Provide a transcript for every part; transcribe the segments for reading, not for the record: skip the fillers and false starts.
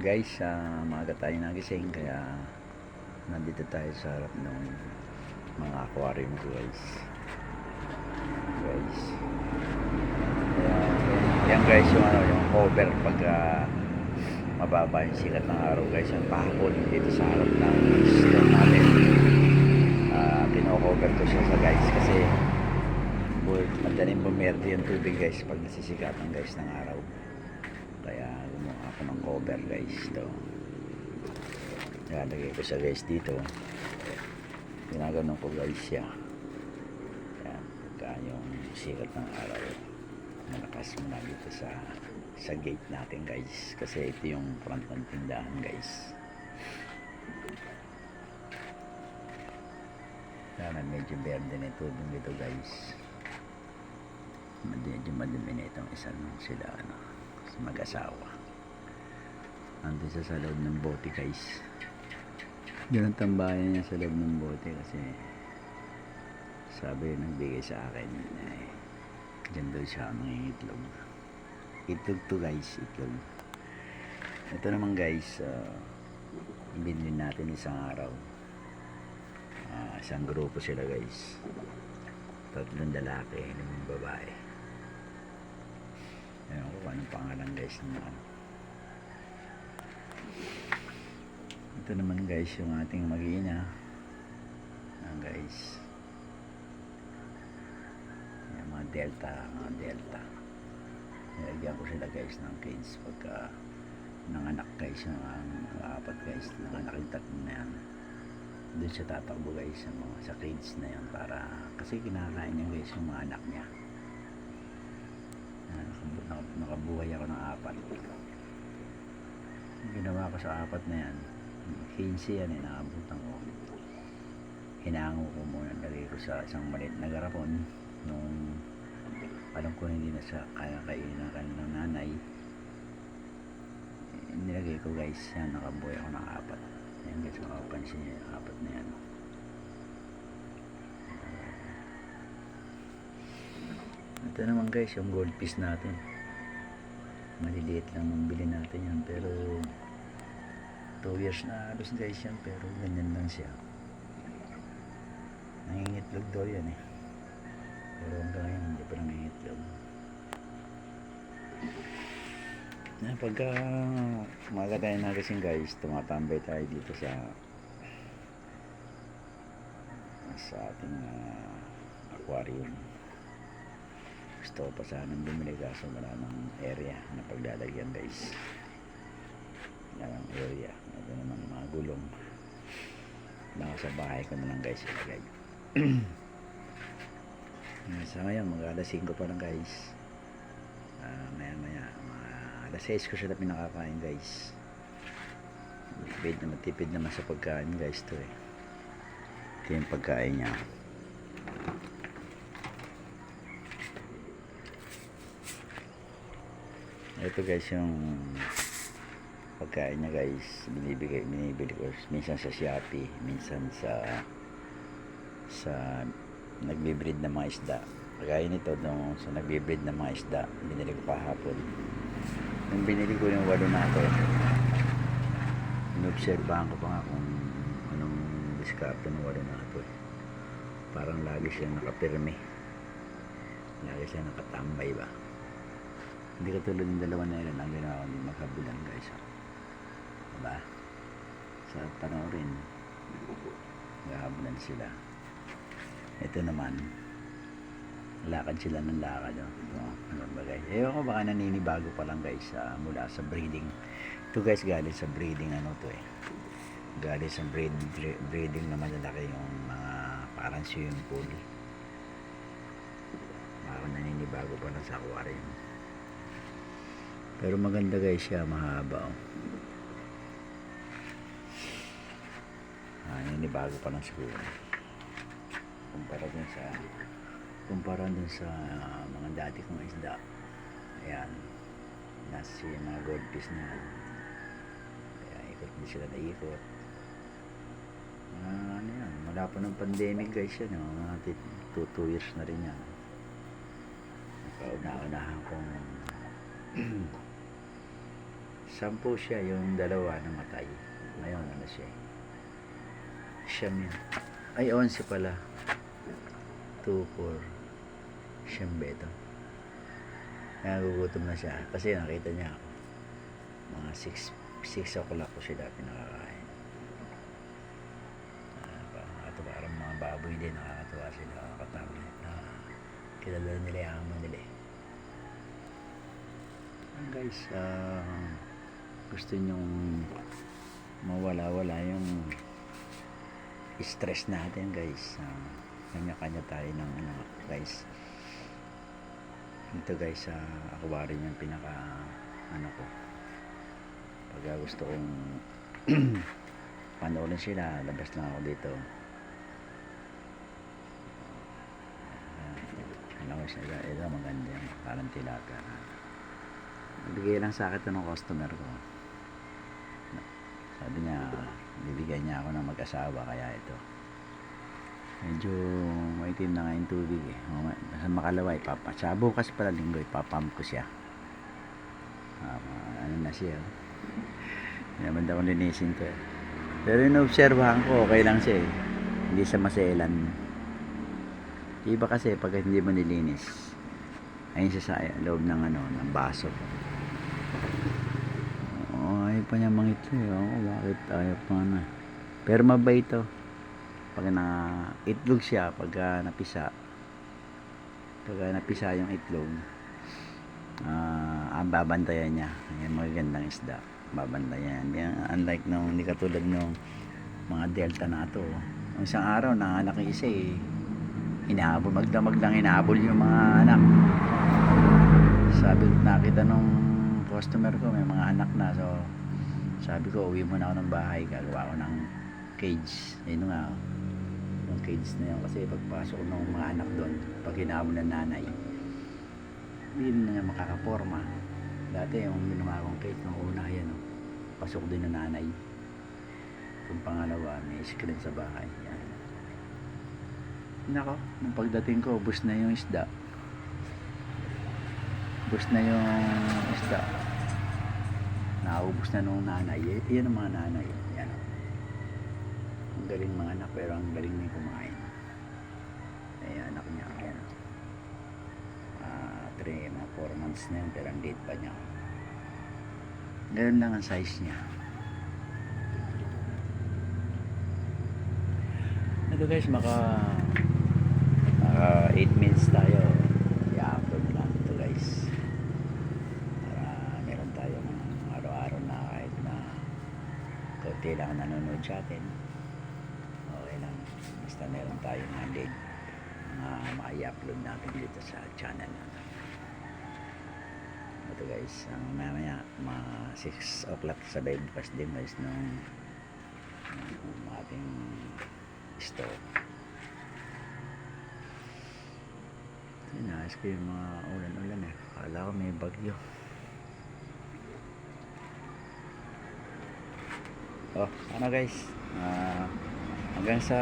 Guys, maaga tayo nagising kaya nandito tayo sa harap ng mga aquarium ko guys. Guys. Yan guys yung yung cover pag mababa yung sikat ng araw guys. Yung pahapon dito sa harap ng store natin. Kino-cover ko siya sa guys kasi madaling bumerde yung tubig guys pag nasisikatan guys ng araw. Kaya gumawa ako ng cover guys. Ito. Nalagay ko siya guys dito. Ginaganon ko guys siya. Yan. Pagka yung sikat ng araw malakas muna dito sa gate natin guys. Kasi ito yung front ng tindahan guys. Sana medyo berde na ito dito guys. Medyo madumi na itong isang sila mag-asawa. Nandun sa loob ng bote guys. Yun ang tambayan niya sa loob ng bote kasi sabi yung nagbigay sa akin dyan daw siya mangingitlog. Itlog to guys, itlog. Ito naman guys, binili natin isang araw. Isang grupo sila guys. 3 lalaki, 5 babae. Ayun ko anong pangalan guys ng ito naman guys yung ating mag-iina. Guys. Yung mga delta. Nilagyan ko sila guys ng cage pagka nanganak guys yung apat guys. Nanganak yung 3 na yan. Doon siya tatakbo guys sa cage na yan para kasi kinakain niya guys yung mga anak niya. Nakabuhay ako ng 4. Ginawa ko sa 4 na yan 15 yan naabutan ko. Hinango ko muna, nalagay ko sa isang maliit na garapon nung alam ko hindi na siya kaya kainin ng kanilang nanay. Nilagay ko guys yan, nakabuhay ako ng 4. Yan guys, makapansin niya yung 4 na yan. Ito naman guys yung goldfish natin. Maliliit lang nung bili natin yan pero 2 years na halos guys yan pero ganyan lang siya. Nangingitlog daw yan pero hanggang ngayon hindi pa nangingitlog. Pagka umaga tayo nagising guys, tumatambay tayo dito sa ating aquarium. Gusto ko pa sanang bumili kaso wala ng area na paglalagyan guys. Ng area. Ito naman mga gulong. Sa bahay ko na lang guys ilagay. Sa ngayon mag alas 5 pa lang guys. Maya alas 6 ko sila pinakakain guys. Matipid naman sa pagkain guys to ito yung pagkain niya. Ito guys yung pagkain niya guys, binibili ko minsan sa Shopee, minsan sa nagbe-breed ng mga isda. Kagaya nito nung sa nagbe-breed ng mga isda, binili ko kahapon. Nung binili ko yung 8 na ito, inobserbahan ko pa nga kung anong diskarte ng 8 na ito. Parang lagi siyang nakapirme, lagi siyang nakatambay ba. Hindi katulad ng 2 na ilan ang ginawa magkabulan guys. Diba? Sa panoorin gahabulan sila. Ito naman lakad sila ng lakad ano ba guys, ewan ko baka naninibago pa lang guys mula sa breeding. Ito guys galing sa breeding galing sa breeding na malalaki yung mga parang swimming pool. Baka naninibago pa lang sa aquarium pero maganda guys siya, mahaba naninibago pa lang siguro kumpara dun sa mga dati kong isda. Ayan nasa yung mga goldfish na kaya ikot din sila na ikot. Ano yan, wala pa ng pandemic guys yan mga 2 years na rin yan. Nakauna-unahan kong 10 siya, yung dalawa namatay. Ngayon, ano siya? Siyam yun. Ay, 11 pala. 2, 4. Siyam ba ito? Kaya gugutom na siya. Kasi nakita niya ako. Mga 6 o'clock ko siya dati nakakain. Ito parang mga baboy din. Nakakatawa sila. Nakakatawa na kilala nila yung amo nila eh. Guys, gusto nyong mawala-wala yung stress natin guys. Kanya-kanya tayo ng ano guys. Ito guys, aquarium yung pinaka ano ko. Pag gusto kong panoorin sila, labas lang ako dito. Ano ko siya, ito maganda yung parang tilapia. Bigay lang sa akin ito ng customer ko. Sabi niya, bibigyan niya ako ng mag-asawa, kaya ito. Medyo maitim na nga yung tubig eh. Makalaway, sa bukas pala linggo, ipapump ko siya. Ano na siya. Hindi naman daw linisin ko eh. Pero inoobserbahan ko, okay lang siya eh. Hindi siya maselan. Iba kasi pag hindi mo nilinis, ayun siya sa loob ng ano, ng baso. Ayaw pa niya mangitlo eh. Bakit ayaw pa na. Pero mabait to. Pag itlog siya, pag napisa yung itlog, ang babantayan niya. Yan, magagandang isda. Babantayan. Yan, unlike nung, hindi katulad nung mga delta na to. Nung isang araw, nanganak yung isa eh. Inahabol, magdamag lang inahabol yung mga anak. Sabi, nakita nung customer ko, may mga anak na. So, sabi ko, uwi muna ako ng bahay. Gagawa ko ng cage. Yun nga, yung cage na yun. Kasi pagpasok ng mga anak doon, pag hinahabol ng nanay, hindi na niya makakaporma. Dati, yung ginawa kong cage, nung una, yan, pasok din ng nanay. Kung pangalawa, may screen sa bahay. Yan. Nako, nung pagdating ko, bus na yung isda. Bus na yung isda. Naubos na nung nanay. Yan ang mga nanay. Yan. Ang galing mga anak, pero ang galing niya kumain. Ay, anak niya. Yan. 4 months na yun, pero ang late pa niya. Ganun lang ang size niya. Ito guys, maka 8 minutes tayo. I-upload lang ito guys. Para meron tayong araw-araw na kahit na konti lang nanonood sa atin. Okay lang. Basta meron tayong handid na ma-i-upload natin dito sa channel natin. Ito guys, mamaya mga 6 o'clock sa breakfast din guys nung ating store. Inaayos ko yung mga ulan-ulan eh. Akala ko may bagyo. Ano guys, hanggang sa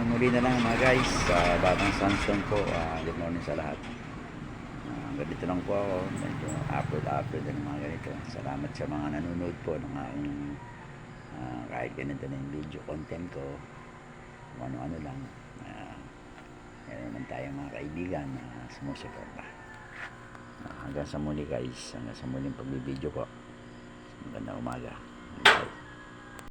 muli na lang mga guys sa Batang Sandstone po. Good morning sa lahat. Ganito lang po ako, medyo upload ng mga ganito. Salamat sa mga nanonood po ng aking kahit ganito na yung video content ko, kung ano-ano lang. Meron naman tayong mga kaibigan na sumusuporta. Hanggang sa muli guys, hanggang sa muling pagbibideo ko. Magandang umaga. Bye.